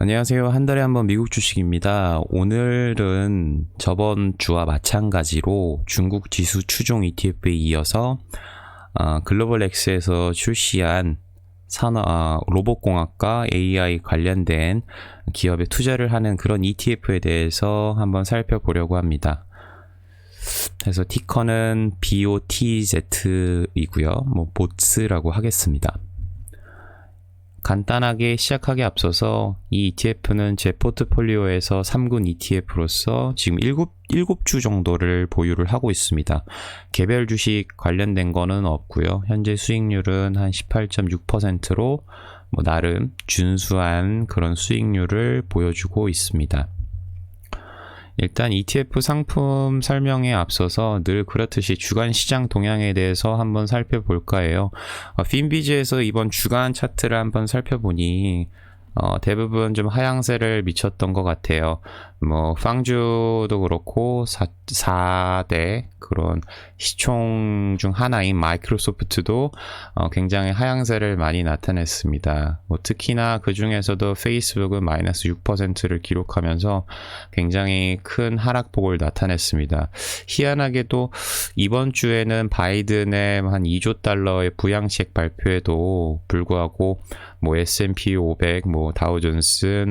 안녕하세요. 한 달에 한 번 미국 주식입니다. 오늘은 저번 주와 마찬가지로 중국 지수 추종 ETF에 이어서 글로벌 X에서 출시한 로봇공학과 AI 관련된 기업에 투자를 하는 그런 ETF에 대해서 한번 살펴보려고 합니다. 그래서 티커는 BOTZ이고요. 보츠라고 하겠습니다. 간단하게 시작하기 앞서서 이 ETF는 제 포트폴리오에서 3군 ETF로서 지금 7주 정도를 보유를 하고 있습니다. 개별 주식 관련된 거는 없고요. 현재 수익률은 한 18.6%로 나름 준수한 그런 수익률을 보여주고 있습니다. 일단 ETF 상품 설명에 앞서서 늘 그렇듯이 주간 시장 동향에 대해서 한번 살펴볼까 해요. 핀비즈에서 이번 주간 차트를 한번 살펴보니 대부분 좀 하향세를 미쳤던 것 같아요. 팡주도 그렇고 4대 그런 시총 중 하나인 마이크로소프트도 굉장히 하향세를 많이 나타냈습니다. 특히나 그 중에서도 페이스북은 마이너스 6%를 기록하면서 굉장히 큰 하락폭을 나타냈습니다. 희한하게도 이번 주에는 바이든의 한 2조 달러의 부양책 발표에도 불구하고 S&P 500, 다우존스,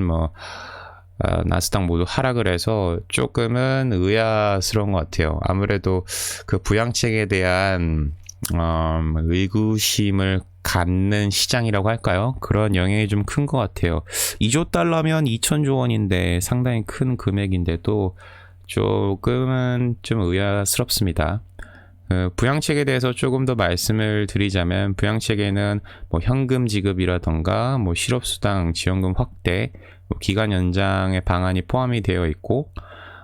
나스닥 모두 하락을 해서 조금은 의아스러운 것 같아요. 아무래도 그 부양책에 대한 의구심을 갖는 시장이라고 할까요? 그런 영향이 좀 큰 것 같아요. 2조 달러면 2천조 원인데 상당히 큰 금액인데도 조금은 좀 의아스럽습니다. 부양책에 대해서 조금 더 말씀을 드리자면 부양책에는 현금 지급이라던가 실업수당 지원금 확대, 기간 연장의 방안이 포함이 되어 있고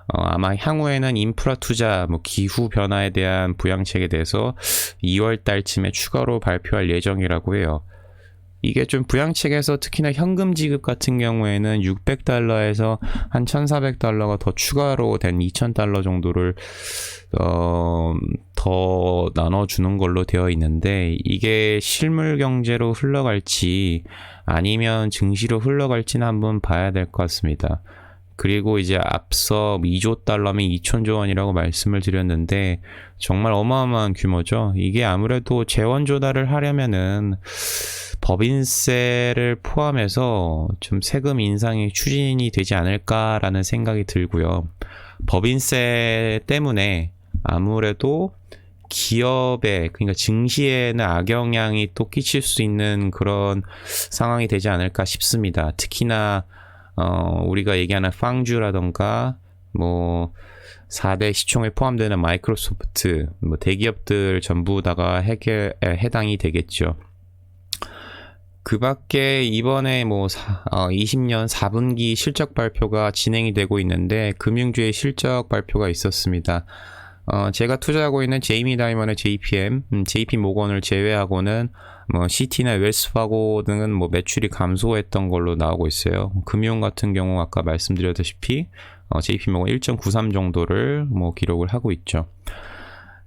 아마 향후에는 인프라 투자, 기후 변화에 대한 부양책에 대해서 2월 달쯤에 추가로 발표할 예정이라고 해요. 이게 좀 부양책에서 특히나 현금 지급 같은 경우에는 600달러에서 한 1400달러가 더 추가로 된 2000달러 정도를 더 나눠주는 걸로 되어 있는데 이게 실물 경제로 흘러갈지 아니면 증시로 흘러갈지는 한번 봐야 될 것 같습니다. 그리고 이제 앞서 2조 달러면 2천조 원이라고 말씀을 드렸는데 정말 어마어마한 규모죠. 이게 아무래도 재원 조달을 하려면은 법인세를 포함해서 좀 세금 인상이 추진이 되지 않을까라는 생각이 들고요. 법인세 때문에 아무래도 기업에, 그러니까 증시에는 악영향이 또 끼칠 수 있는 그런 상황이 되지 않을까 싶습니다. 특히나 우리가 얘기하는 팡주라던가 4대 시총에 포함되는 마이크로소프트, 대기업들 전부 다가 해당이 되겠죠. 그 밖에 이번에 20년 4분기 실적 발표가 진행이 되고 있는데 금융주의 실적 발표가 있었습니다. 제가 투자하고 있는 제이미 다이먼의 JPM, JP 모건을 제외하고는 시티나 웰스파고 등은 매출이 감소했던 걸로 나오고 있어요. 금융 같은 경우 아까 말씀드렸다시피 JP 모건 1.93 정도를 기록을 하고 있죠.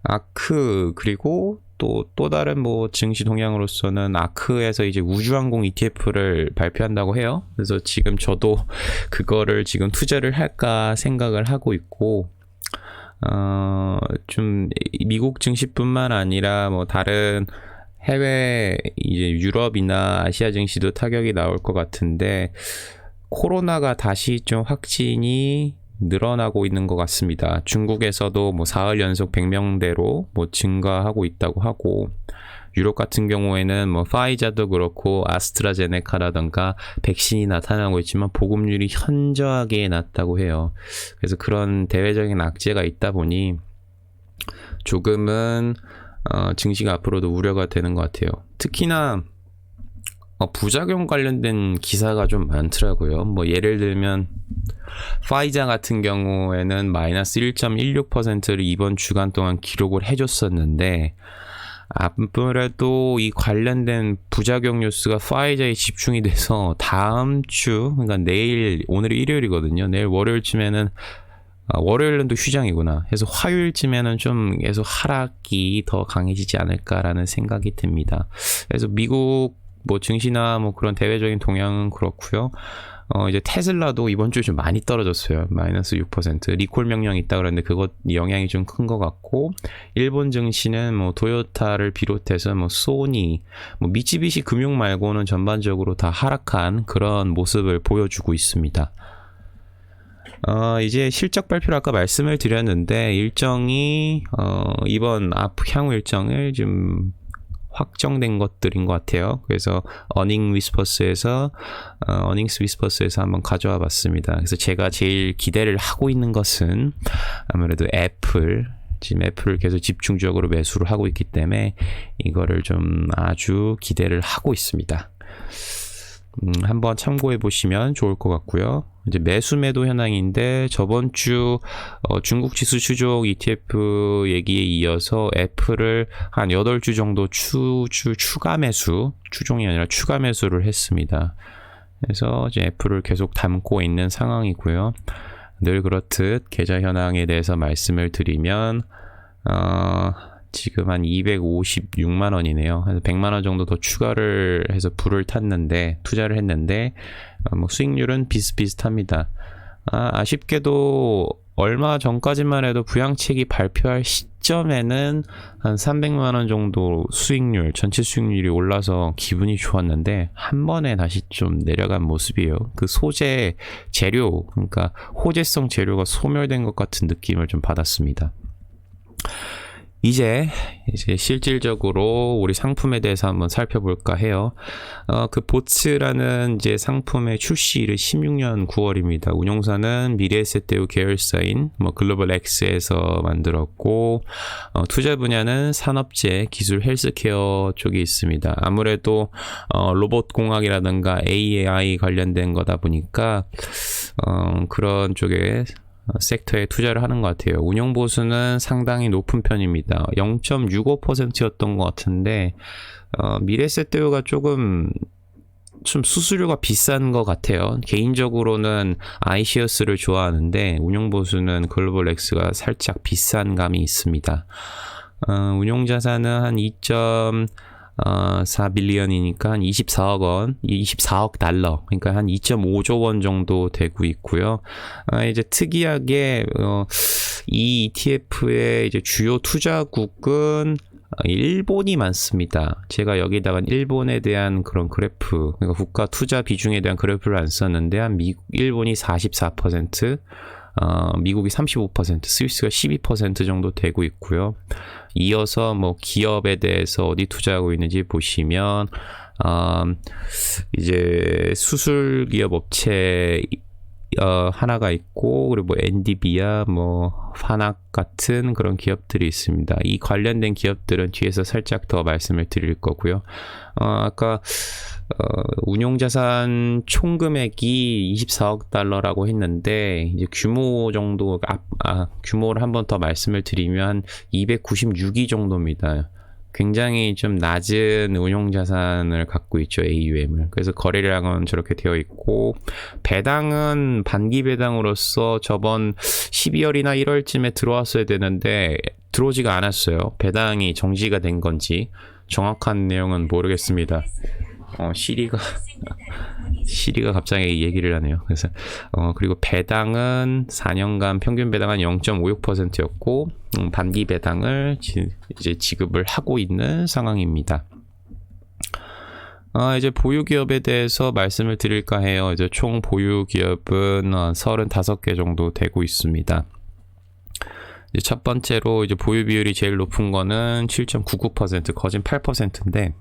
아크, 그리고 또 다른 증시 동향으로서는 아크에서 이제 우주항공 ETF를 발표한다고 해요. 그래서 지금 저도 그거를 지금 투자를 할까 생각을 하고 있고, 좀 미국 증시뿐만 아니라 다른 해외 이제 유럽이나 아시아 증시도 타격이 나올 것 같은데 코로나가 다시 좀 확진이 늘어나고 있는 것 같습니다. 중국에서도 사흘 연속 100명대로 증가하고 있다고 하고, 유럽 같은 경우에는 파이자도 그렇고 아스트라제네카라던가 백신이 나타나고 있지만 보급률이 현저하게 낮다고 해요. 그래서 그런 대외적인 악재가 있다 보니 조금은 증시가 앞으로도 우려가 되는 것 같아요. 특히나 부작용 관련된 기사가 좀 많더라고요. 예를 들면 파이자 같은 경우에는 마이너스 1.16%를 이번 주간 동안 기록을 해줬었는데 아무래도 이 관련된 부작용 뉴스가 파이자에 집중이 돼서 다음 주, 그러니까 내일, 오늘이 일요일이거든요. 내일 월요일쯤에는 월요일은 또 휴장이구나 해서 화요일쯤에는 좀 계속 하락이 더 강해지지 않을까라는 생각이 듭니다. 그래서 미국 증시나 그런 대외적인 동향은 그렇고요. 이제 테슬라도 이번 주에 좀 많이 떨어졌어요. 마이너스 6%. 리콜 명령이 있다 그랬는데 그것 영향이 좀 큰 것 같고, 일본 증시는 뭐 도요타를 비롯해서 뭐 소니, 뭐 미쓰비시 금융 말고는 전반적으로 다 하락한 그런 모습을 보여주고 있습니다. 이제 실적 발표를 아까 말씀을 드렸는데, 일정이 이번 향후 일정을 좀 확정된 것들인 것 같아요. 그래서 어닝스 위스퍼스에서 한번 가져와 봤습니다. 그래서 제가 제일 기대를 하고 있는 것은 아무래도 지금 애플을 계속 집중적으로 매수를 하고 있기 때문에 이거를 좀 아주 기대를 하고 있습니다. 한번 참고해 보시면 좋을 것 같고요. 이제 매수 매도 현황인데, 저번 주 중국 지수 추종 ETF 얘기에 이어서 애플을 한 8주 정도 추종이 아니라 추가 매수를 했습니다. 그래서 이제 애플을 계속 담고 있는 상황이고요. 늘 그렇듯 계좌 현황에 대해서 말씀을 드리면 지금 한 256만 원이네요. 그래서 100만 원 정도 더 추가를 해서 투자를 했는데 뭐 수익률은 비슷비슷합니다. 아쉽게도 얼마 전까지만 해도 부양책이 발표할 시점에는 한 300만 원 정도 전체 수익률이 올라서 기분이 좋았는데, 한 번에 다시 좀 내려간 모습이에요. 그 그러니까 호재성 재료가 소멸된 것 같은 느낌을 좀 받았습니다. 이제 실질적으로 우리 상품에 대해서 한번 살펴볼까 해요. 그 보츠라는 이제 상품의 출시일은 16년 9월입니다. 운용사는 미래에셋대우 계열사인 글로벌 X에서 만들었고, 투자 분야는 산업재, 기술, 헬스케어 쪽에 있습니다. 아무래도 로봇 공학이라든가 AI 관련된 거다 보니까 그런 쪽에 섹터에 투자를 하는 것 같아요. 운용 보수는 상당히 높은 편입니다. 0.65%였던 것 같은데, 미래에셋대우가 좀 수수료가 비싼 것 같아요. 개인적으로는 아이시어스를 좋아하는데, 운용 보수는 글로벌 X가 살짝 비싼 감이 있습니다. 운용 자산은 한 4빌리언이니까 한 24억 달러, 그러니까 한 2.5조 원 정도 되고 있고요. 이제 특이하게 이 ETF의 이제 주요 투자국은 일본이 많습니다. 제가 여기다가 일본에 대한 그런 그래프, 그러니까 국가 투자 비중에 대한 그래프를 안 썼는데, 일본이 44%, 미국이 35%, 스위스가 12% 정도 되고 있고요. 이어서 뭐 기업에 대해서 어디 투자하고 있는지 보시면, 이제 수술 기업 업체 하나가 있고, 그리고 엔디비아, 화낙 같은 그런 기업들이 있습니다. 이 관련된 기업들은 뒤에서 살짝 더 말씀을 드릴 거고요. 아까 운용자산 총금액이 24억 달러라고 했는데, 이제 규모 정도, 규모를 한번 더 말씀을 드리면 296위 정도입니다. 굉장히 좀 낮은 운용자산을 갖고 있죠, AUM을. 그래서 거래량은 저렇게 되어 있고, 배당은 반기 배당으로서 저번 12월이나 1월쯤에 들어왔어야 되는데 들어오지가 않았어요. 배당이 정지가 된 건지 정확한 내용은 모르겠습니다. 시리가 갑자기 얘기를 하네요. 그래서 그리고 배당은 4년간 평균 배당은 0.56%였고 반기 배당을 이제 지급을 하고 있는 상황입니다. 이제 보유 기업에 대해서 말씀을 드릴까 해요. 이제 총 보유 기업은 35개 정도 되고 있습니다. 이제 첫 번째로 이제 보유 비율이 제일 높은 거는 7.99%, 거진 8%인데,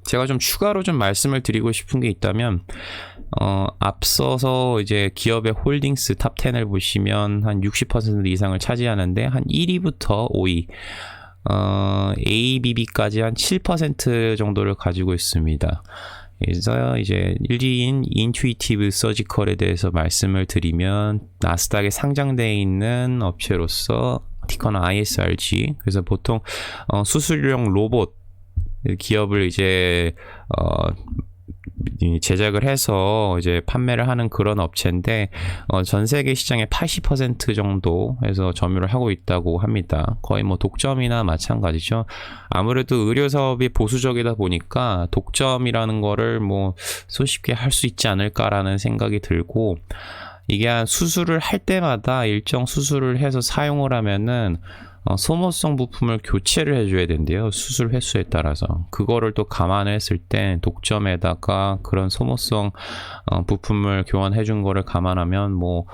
제가 좀 추가로 좀 말씀을 드리고 싶은 게 있다면, 앞서서 이제 기업의 홀딩스 탑 10을 보시면 한 60% 이상을 차지하는데, 한 1위부터 5위, ABB까지 한 7% 정도를 가지고 있습니다. 그래서 이제 1위인 인투이티브 서지컬에 대해서 말씀을 드리면, 나스닥에 상장되어 있는 업체로서 티커는 ISRG, 그래서 보통 수술용 로봇 기업을 이제 제작을 해서 이제 판매를 하는 그런 업체인데 전 세계 시장의 80% 정도에서 점유를 하고 있다고 합니다. 거의 뭐 독점이나 마찬가지죠. 아무래도 의료 사업이 보수적이다 보니까 독점이라는 거를 뭐 손쉽게 할 수 있지 않을까라는 생각이 들고, 이게 한 수술을 할 때마다 일정 수술을 해서 사용을 하면은 소모성 부품을 교체를 해줘야 된대요. 수술 횟수에 따라서. 그거를 또 감안했을 때 독점에다가 그런 소모성 부품을 교환해준 거를 감안하면 뭐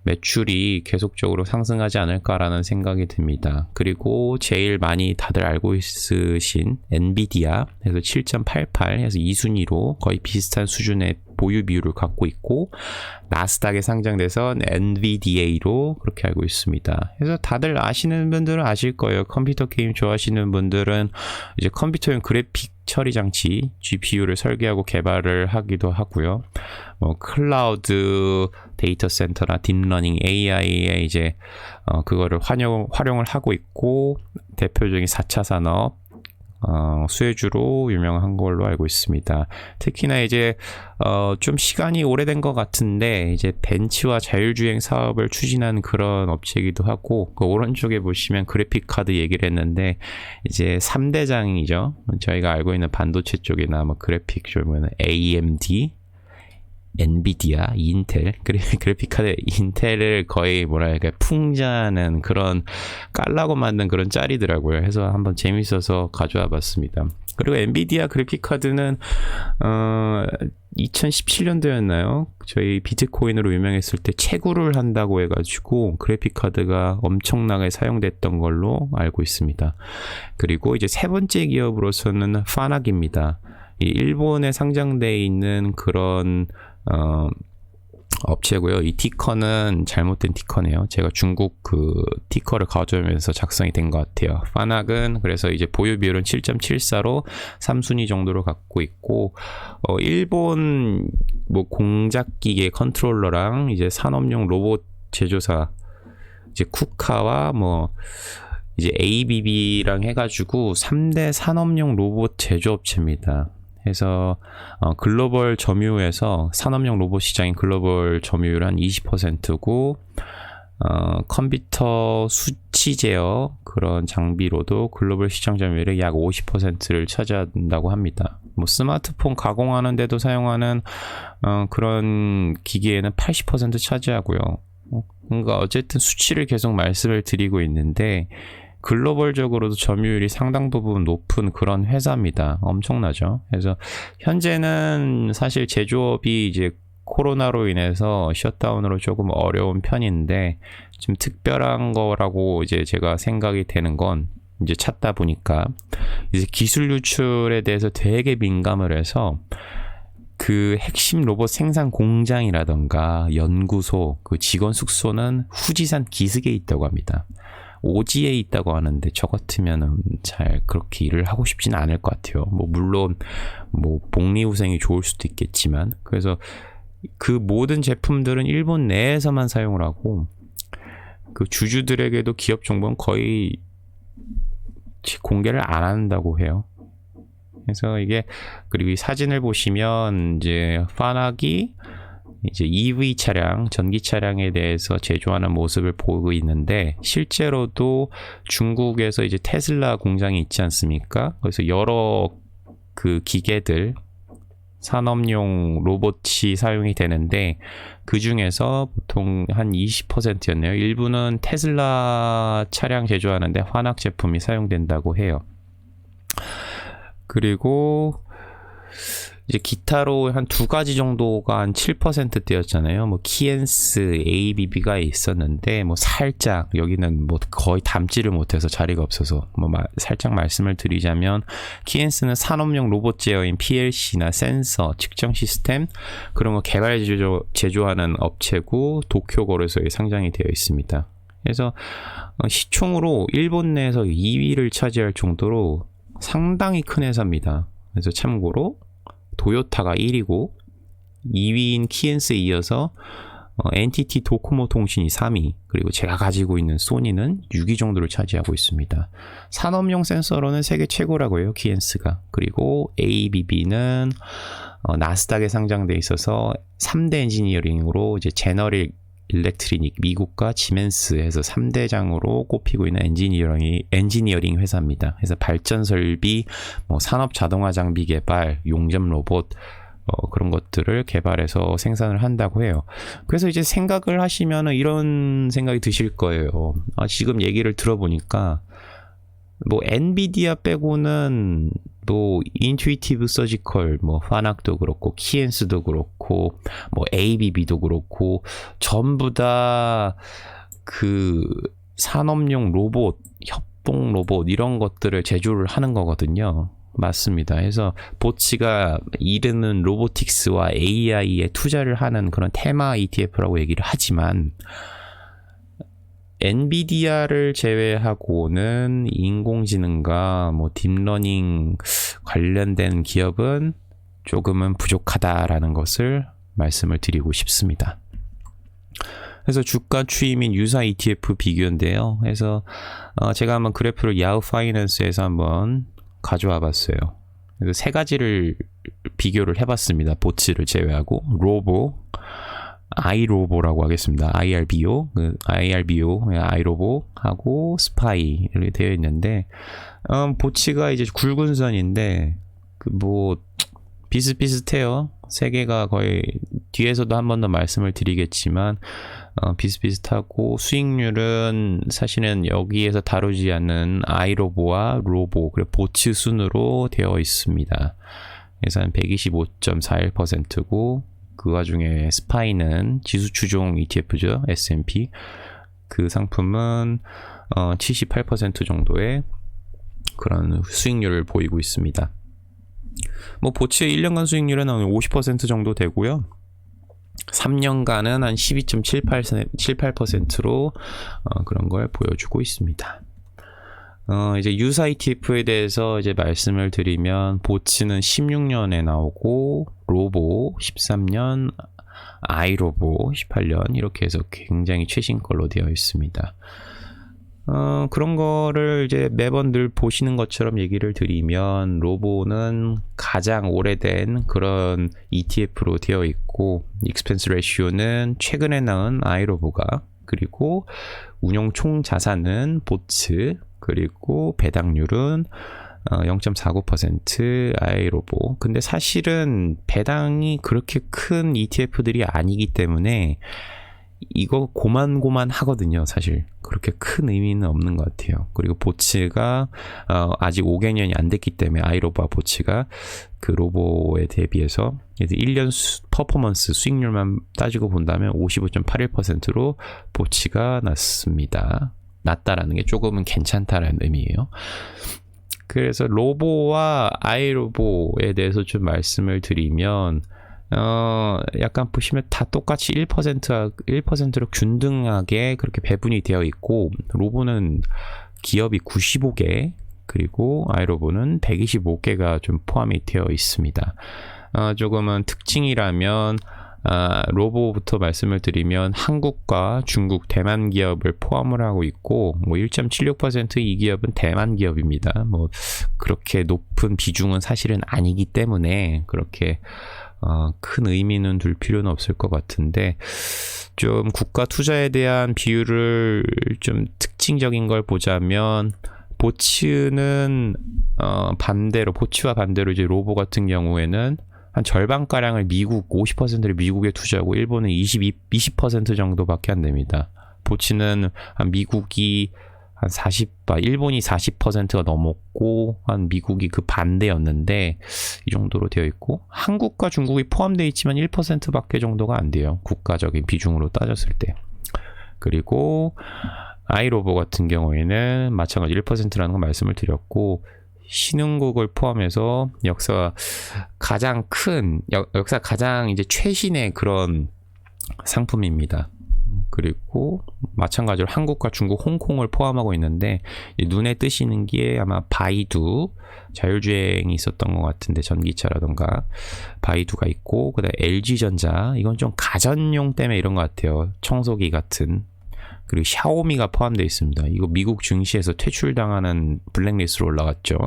매출이 계속적으로 상승하지 않을까라는 생각이 듭니다. 그리고 제일 많이 다들 알고 있으신 엔비디아 해서 7.88 해서 2순위로 거의 비슷한 수준의 보유 비율을 갖고 있고, 나스닥에 상장돼서 NVDA로 그렇게 알고 있습니다. 그래서 다들 아시는 분들은 아실 거예요. 컴퓨터 게임 좋아하시는 분들은 이제 컴퓨터용 그래픽 처리 장치 GPU를 설계하고 개발을 하기도 하고요. 뭐 클라우드 데이터 센터나 딥러닝 AI에 이제 그거를 활용을 하고 있고, 대표적인 4차 산업 수혜주로 유명한 걸로 알고 있습니다. 특히나 이제 좀 시간이 오래된 것 같은데 이제 벤츠와 자율주행 사업을 추진한 그런 업체이기도 하고, 그 오른쪽에 보시면 그래픽 카드 얘기를 했는데 이제 3대장이죠. 저희가 알고 있는 반도체 쪽이나 뭐 그래픽 쪽은 AMD, 엔비디아, 인텔, 그래픽카드 인텔을 거의 뭐랄까 풍자하는 그런 깔라고 만든 그런 짤이더라고요. 해서 한번 재밌어서 가져와 봤습니다. 그리고 엔비디아 그래픽카드는 2017년도였나요? 저희 비트코인으로 유명했을 때 채굴을 한다고 해가지고 그래픽카드가 엄청나게 사용됐던 걸로 알고 있습니다. 그리고 이제 세 번째 기업으로서는 파낙입니다. 이 일본에 상장되어 있는 그런 업체고요. 이 티커는 잘못된 티커네요. 제가 중국 그 티커를 가져오면서 작성이 된 것 같아요. 파낙은 그래서 이제 보유 비율은 7.74로 3순위 정도로 갖고 있고, 일본 뭐 공작기계 컨트롤러랑 이제 산업용 로봇 제조사 이제 쿠카와 뭐 이제 ABB랑 해가지고 3대 산업용 로봇 제조업체입니다. 그래서 글로벌 점유율에서 산업용 로봇 시장인 글로벌 점유율 한 20%고, 컴퓨터 수치 제어 그런 장비로도 글로벌 시장 점유율의 약 50%를 차지한다고 합니다. 뭐 스마트폰 가공하는 데도 사용하는 그런 기기에는 80% 차지하고요. 그러니까 어쨌든 수치를 계속 말씀을 드리고 있는데 글로벌적으로도 점유율이 상당 부분 높은 그런 회사입니다. 엄청나죠. 그래서 현재는 사실 제조업이 이제 코로나로 인해서 셧다운으로 조금 어려운 편인데, 좀 특별한 거라고 이제 제가 생각이 되는 건 이제 찾다 보니까 이제 기술 유출에 대해서 되게 민감을 해서 그 핵심 로봇 생산 공장이라던가 연구소, 그 직원 숙소는 후지산 기슭에 있다고 합니다. 오지에 있다고 하는데 저 같으면은 잘 그렇게 일을 하고 싶지는 않을 것 같아요. 뭐 물론 뭐 복리후생이 좋을 수도 있겠지만, 그래서 그 모든 제품들은 일본 내에서만 사용을 하고, 그 주주들에게도 기업 정보는 거의 공개를 안 한다고 해요. 그래서 이게, 그리고 이 사진을 보시면 이제 파낙이 이제 EV 차량, 전기 차량에 대해서 제조하는 모습을 보고 있는데, 실제로도 중국에서 이제 테슬라 공장이 있지 않습니까? 그래서 여러 그 기계들, 산업용 로봇이 사용이 되는데, 그 중에서 보통 한 20%였네요. 일부는 테슬라 차량 제조하는데 화낙 제품이 사용된다고 해요. 그리고 이제 기타로 한 두 가지 정도가 한 7%대였잖아요. 뭐 키엔스, ABB가 있었는데 뭐 살짝 여기는 뭐 거의 담지를 못해서 자리가 없어서 뭐 살짝 말씀을 드리자면, 키엔스는 산업용 로봇 제어인 PLC나 센서, 측정 시스템 그런 거 개발 제조하는 업체고 도쿄 거래소에 상장이 되어 있습니다. 그래서 시총으로 일본 내에서 2위를 차지할 정도로 상당히 큰 회사입니다. 그래서 참고로 도요타가 1위고 2위인 키엔스에 이어서 NTT 도코모 통신이 3위, 그리고 제가 가지고 있는 소니는 6위 정도를 차지하고 있습니다. 산업용 센서로는 세계 최고라고 해요, 키엔스가. 그리고 ABB는 나스닥에 상장돼 있어서 3대 엔지니어링으로 이제 제너럴 일렉트리닉, 미국과 지멘스에서 3대장으로 꼽히고 있는 엔지니어링 회사입니다. 그래서 발전 설비, 산업 자동화 장비 개발, 용접 로봇, 그런 것들을 개발해서 생산을 한다고 해요. 그래서 이제 생각을 하시면 이런 생각이 드실 거예요. 지금 얘기를 들어보니까 엔비디아 빼고는 인투이티브 서지컬, 파낙도 그렇고, 키엔스도 그렇고, ABB도 그렇고, 전부 다 그 산업용 로봇, 협동 로봇 이런 것들을 제조를 하는 거거든요. 맞습니다. 그래서 보츠가 이르는 로보틱스와 AI에 투자를 하는 그런 테마 ETF라고 얘기를 하지만, 엔비디아를 제외하고는 인공지능과 딥러닝 관련된 기업은 조금은 부족하다라는 것을 말씀을 드리고 싶습니다. 그래서 주가 추이민 유사 ETF 비교인데요. 그래서 제가 한번 그래프를 야후 파이낸스에서 한번 가져와 봤어요. 그래서 세 가지를 비교를 해봤습니다. 보츠를 제외하고 로보, 아이로보라고 하겠습니다. IRBO, 아이로보하고 스파이 이렇게 되어 있는데, 보츠가 이제 굵은 선인데 비슷비슷해요. 세 개가 거의 뒤에서도 한 번 더 말씀을 드리겠지만 비슷비슷하고, 수익률은 사실은 여기에서 다루지 않는 아이로보와 로보, 그리고 보츠 순으로 되어 있습니다. 그래서 한 125.41%고, 그 와중에 스파이는 지수 추종 ETF죠. S&P. 그 상품은 78% 정도의 그런 수익률을 보이고 있습니다. 보츠의 1년간 수익률은 한 50% 정도 되고요. 3년간은 한 12.78%로 그런 걸 보여주고 있습니다. 이제 유사 ETF에 대해서 이제 말씀을 드리면, 보츠는 16년에 나오고, 로보 13년, 아이로보 18년, 이렇게 해서 굉장히 최신 걸로 되어 있습니다. 그런 거를 이제 매번 늘 보시는 것처럼 얘기를 드리면, 로보는 가장 오래된 그런 ETF로 되어 있고, 익스펜스 레시오는 최근에 나온 아이로보가, 그리고 운용 총 자산은 보츠, 그리고 배당률은 0.49% 아이로보. 근데 사실은 배당이 그렇게 큰 ETF들이 아니기 때문에 이거 고만 하거든요. 사실 그렇게 큰 의미는 없는 것 같아요. 그리고 보츠가 아직 5개년이 안 됐기 때문에, 아이로보와 보츠가 그 로보에 대비해서 1년 퍼포먼스 수익률만 따지고 본다면 55.81%로 보츠가 낮다라는 게 조금은 괜찮다라는 의미예요. 그래서 로보와 아이로보에 대해서 좀 말씀을 드리면, 약간 보시면 다 똑같이 1%로 균등하게 그렇게 배분이 되어 있고, 로보는 기업이 95개, 그리고 아이로보는 125개가 좀 포함이 되어 있습니다. 조금은 특징이라면, 로보부터 말씀을 드리면 한국과 중국, 대만 기업을 포함을 하고 있고, 1.76% 이 기업은 대만 기업입니다. 그렇게 높은 비중은 사실은 아니기 때문에 그렇게 큰 의미는 둘 필요는 없을 것 같은데, 좀 국가 투자에 대한 비율을 좀 특징적인 걸 보자면, 보츠는 보츠와 반대로 이제 로보 같은 경우에는 한 절반가량을 50%를 미국에 투자하고, 일본은 20% 정도밖에 안 됩니다. 보츠는 미국이 한 40%, 일본이 40%가 넘었고, 한 미국이 그 반대였는데, 이 정도로 되어 있고, 한국과 중국이 포함되어 있지만 1%밖에 정도가 안 돼요. 국가적인 비중으로 따졌을 때. 그리고 아이로보 같은 경우에는 마찬가지 1%라는 거 말씀을 드렸고, 신흥국을 포함해서 역사 가장 이제 최신의 그런 상품입니다. 그리고 마찬가지로 한국과 중국, 홍콩을 포함하고 있는데 눈에 띄시는 게 아마 바이두 자율주행이 있었던 것 같은데 전기차라던가 바이두가 있고 그다음에 LG전자 이건 좀 가전용 때문에 이런 것 같아요. 청소기 같은 그리고 샤오미가 포함되어 있습니다. 이거 미국 증시에서 퇴출당하는 블랙리스트로 올라갔죠.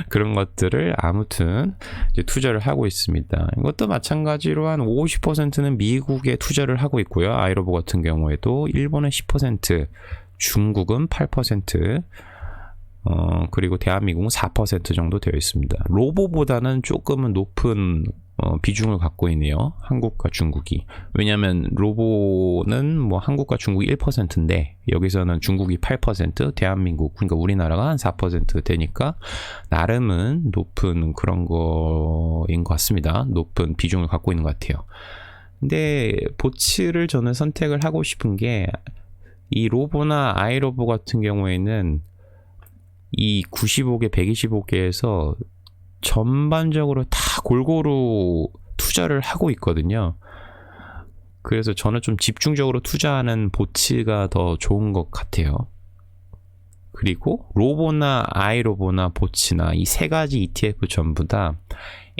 그런 것들을 아무튼 이제 투자를 하고 있습니다. 이것도 마찬가지로 한 50%는 미국에 투자를 하고 있고요. 아이로보 같은 경우에도 일본은 10%, 중국은 8%, 그리고 대한민국은 4% 정도 되어 있습니다. 로보보다는 조금은 높은 비중을 갖고 있네요. 한국과 중국이. 왜냐하면 로보는 뭐 한국과 중국이 1%인데 여기서는 중국이 8%, 대한민국 그러니까 우리나라가 한 4% 되니까 나름은 높은 그런 거인 것 같습니다. 높은 비중을 갖고 있는 것 같아요. 근데 보츠를 저는 선택을 하고 싶은 게 이 로보나 아이로보 같은 경우에는 이 95개, 125개에서 전반적으로 다 골고루 투자를 하고 있거든요. 그래서 저는 좀 집중적으로 투자하는 보츠가 더 좋은 것 같아요. 그리고 로보나 아이로보나 보츠나 이 세 가지 ETF 전부 다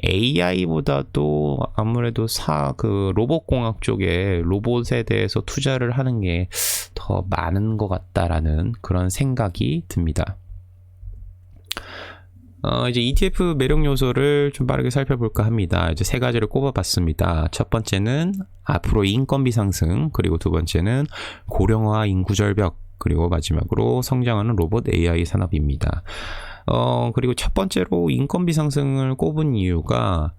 AI보다도 아무래도 로봇공학 쪽에 로봇에 대해서 투자를 하는 게 더 많은 것 같다라는 그런 생각이 듭니다. 이제 ETF 매력 요소를 좀 빠르게 살펴볼까 합니다. 이제 세 가지를 꼽아봤습니다. 첫 번째는 앞으로 인건비 상승, 그리고 두 번째는 고령화 인구 절벽, 그리고 마지막으로 성장하는 로봇 AI 산업입니다. 그리고 첫 번째로 인건비 상승을 꼽은 이유가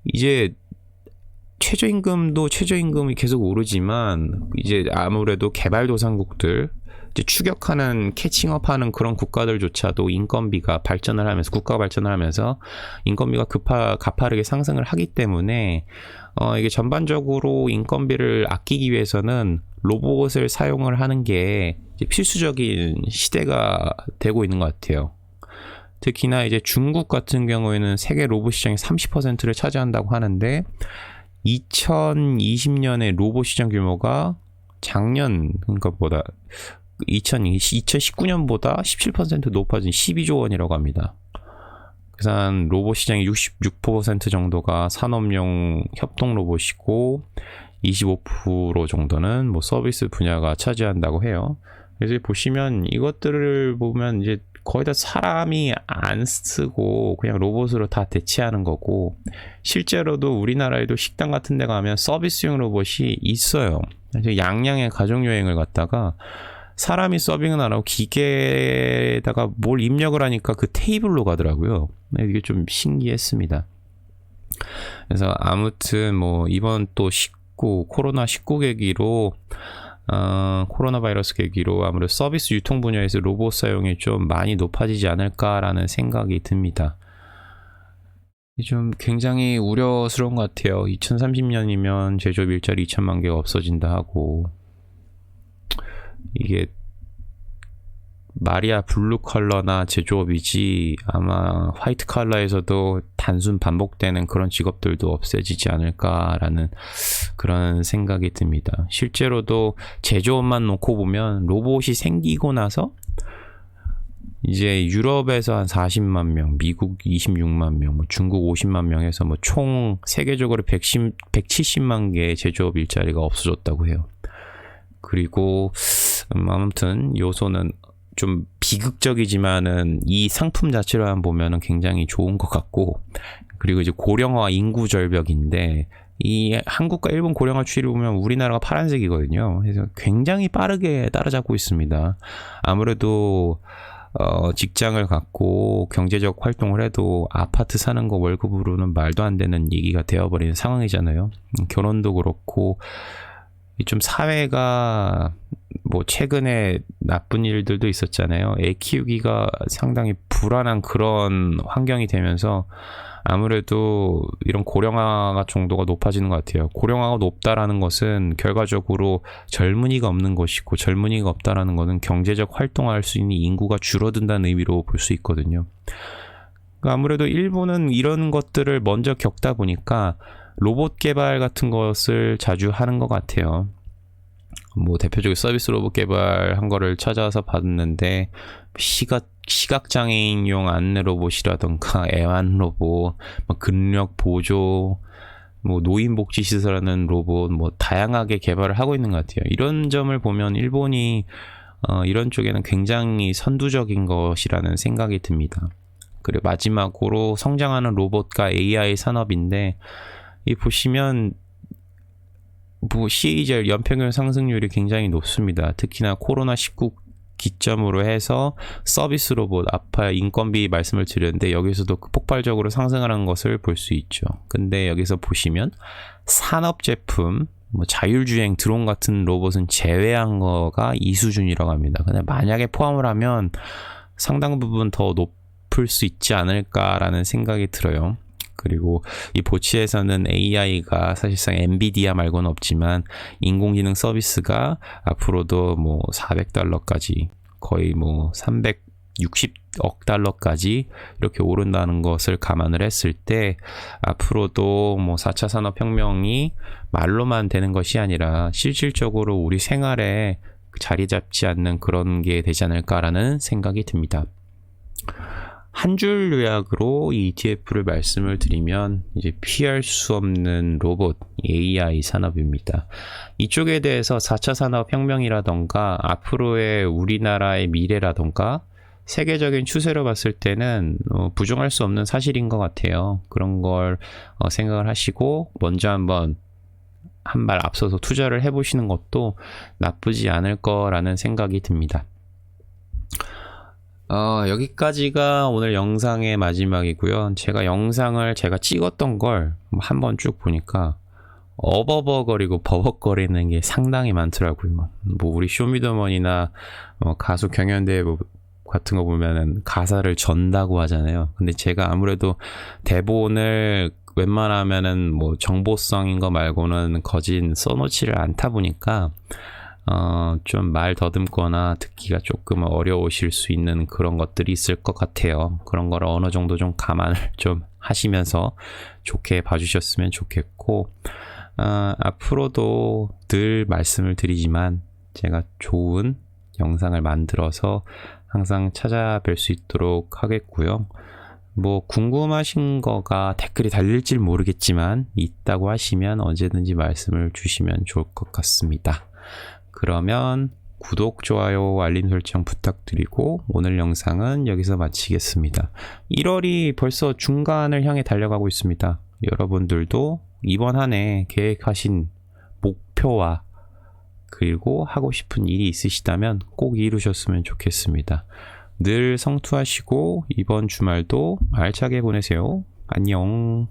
이제 최저임금이 계속 오르지만 이제 아무래도 개발도상국들 이제 추격하는 캐칭업하는 그런 국가들조차도 인건비가 발전을 하면서 국가가 발전을 하면서 인건비가 가파르게 상승을 하기 때문에 이게 전반적으로 인건비를 아끼기 위해서는 로봇을 사용을 하는 게 이제 필수적인 시대가 되고 있는 것 같아요. 특히나 이제 중국 같은 경우에는 세계 로봇 시장의 30%를 차지한다고 하는데 2020년에 로봇 시장 규모가 작년 그러니까 2019년보다 17% 높아진 12조 원이라고 합니다. 그래서 한 로봇 시장의 66% 정도가 산업용 협동 로봇이고 25% 정도는 뭐 서비스 분야가 차지한다고 해요. 그래서 보시면 이것들을 보면 이제 거의 다 사람이 안 쓰고 그냥 로봇으로 다 대체하는 거고 실제로도 우리나라에도 식당 같은 데 가면 서비스용 로봇이 있어요. 그래서 양양의 가족여행을 갔다가 사람이 서빙은 안 하고 기계에다가 뭘 입력을 하니까 그 테이블로 가더라고요. 이게 좀 신기했습니다. 그래서 아무튼 뭐 이번 또 코로나19 계기로 코로나 바이러스 계기로 아무래도 서비스 유통 분야에서 로봇 사용이 좀 많이 높아지지 않을까라는 생각이 듭니다. 좀 굉장히 우려스러운 것 같아요. 2030년이면 제조업 일자리 2천만 개가 없어진다 하고 이게 말이야 블루 컬러나 제조업이지 아마 화이트 컬러에서도 단순 반복되는 그런 직업들도 없어지지 않을까라는 그런 생각이 듭니다. 실제로도 제조업만 놓고 보면 로봇이 생기고 나서 이제 유럽에서 한 40만 명, 미국 26만 명, 중국 50만 명에서 총 세계적으로 170만 개의 제조업 일자리가 없어졌다고 해요. 그리고 아무튼 요소는 좀 비극적이지만은 이 상품 자체로만 보면은 굉장히 좋은 것 같고 그리고 이제 고령화 인구 절벽인데 이 한국과 일본 고령화 추이를 보면 우리나라가 파란색이거든요. 그래서 굉장히 빠르게 따라잡고 있습니다. 아무래도 직장을 갖고 경제적 활동을 해도 아파트 사는 거 월급으로는 말도 안 되는 얘기가 되어버리는 상황이잖아요. 결혼도 그렇고 좀 사회가 최근에 나쁜 일들도 있었잖아요. 애 키우기가 상당히 불안한 그런 환경이 되면서 아무래도 이런 고령화 정도가 높아지는 것 같아요. 고령화가 높다라는 것은 결과적으로 젊은이가 없는 것이고 젊은이가 없다라는 것은 경제적 활동할 수 있는 인구가 줄어든다는 의미로 볼 수 있거든요. 아무래도 일본은 이런 것들을 먼저 겪다 보니까 로봇 개발 같은 것을 자주 하는 것 같아요. 뭐 대표적인 서비스 로봇 개발한 거를 찾아서 봤는데 시각장애인용 안내 로봇이라던가 애완 로봇, 뭐 근력 보조, 뭐 노인 복지 시설하는 로봇, 뭐 다양하게 개발을 하고 있는 것 같아요. 이런 점을 보면 일본이 이런 쪽에는 굉장히 선두적인 것이라는 생각이 듭니다. 그리고 마지막으로 성장하는 로봇과 AI 산업인데, 이 보시면 뭐 CAGR 연평균 상승률이 굉장히 높습니다. 특히나 코로나19 기점으로 해서 서비스 로봇, 아까 인건비 말씀을 드렸는데 여기서도 폭발적으로 상승하는 것을 볼 수 있죠. 근데 여기서 보시면 산업 제품, 뭐 자율주행 드론 같은 로봇은 제외한 거가 이 수준이라고 합니다. 근데 만약에 포함을 하면 상당 부분 더 높을 수 있지 않을까라는 생각이 들어요. 그리고 이 보치에서는 AI가 사실상 엔비디아 말고는 없지만 인공지능 서비스가 앞으로도 뭐 $400까지 거의 뭐 360억 달러까지 이렇게 오른다는 것을 감안을 했을 때 앞으로도 뭐 4차 산업혁명이 말로만 되는 것이 아니라 실질적으로 우리 생활에 자리 잡지 않는 그런 게 되지 않을까라는 생각이 듭니다. 한 줄 요약으로 이 ETF를 말씀을 드리면 이제 피할 수 없는 로봇, AI 산업입니다. 이쪽에 대해서 4차 산업혁명이라던가 앞으로의 우리나라의 미래라던가 세계적인 추세로 봤을 때는 부정할 수 없는 사실인 것 같아요. 그런 걸 생각을 하시고 먼저 한번 한 발 앞서서 투자를 해보시는 것도 나쁘지 않을 거라는 생각이 듭니다. 여기까지가 오늘 영상의 마지막이고요. 제가 찍었던 걸 한번 쭉 보니까 어버버거리고 버벅거리는 게 상당히 많더라고요. 뭐 우리 쇼미더머니나 가수 경연대회 같은 거 보면은 가사를 전다고 하잖아요. 근데 제가 아무래도 대본을 웬만하면은 뭐 정보성인 거 말고는 거진 써놓지를 않다 보니까 좀 말 더듬거나 듣기가 조금 어려우실 수 있는 그런 것들이 있을 것 같아요. 그런 거를 어느 정도 좀 감안을 좀 하시면서 좋게 봐주셨으면 좋겠고, 앞으로도 늘 말씀을 드리지만 제가 좋은 영상을 만들어서 항상 찾아뵐 수 있도록 하겠고요. 뭐 궁금하신 거가 댓글이 달릴지 모르겠지만 있다고 하시면 언제든지 말씀을 주시면 좋을 것 같습니다. 그러면 구독, 좋아요, 알림 설정 부탁드리고 오늘 영상은 여기서 마치겠습니다. 1월이 벌써 중간을 향해 달려가고 있습니다. 여러분들도 이번 한 해 계획하신 목표와 그리고 하고 싶은 일이 있으시다면 꼭 이루셨으면 좋겠습니다. 늘 성투하시고 이번 주말도 알차게 보내세요. 안녕.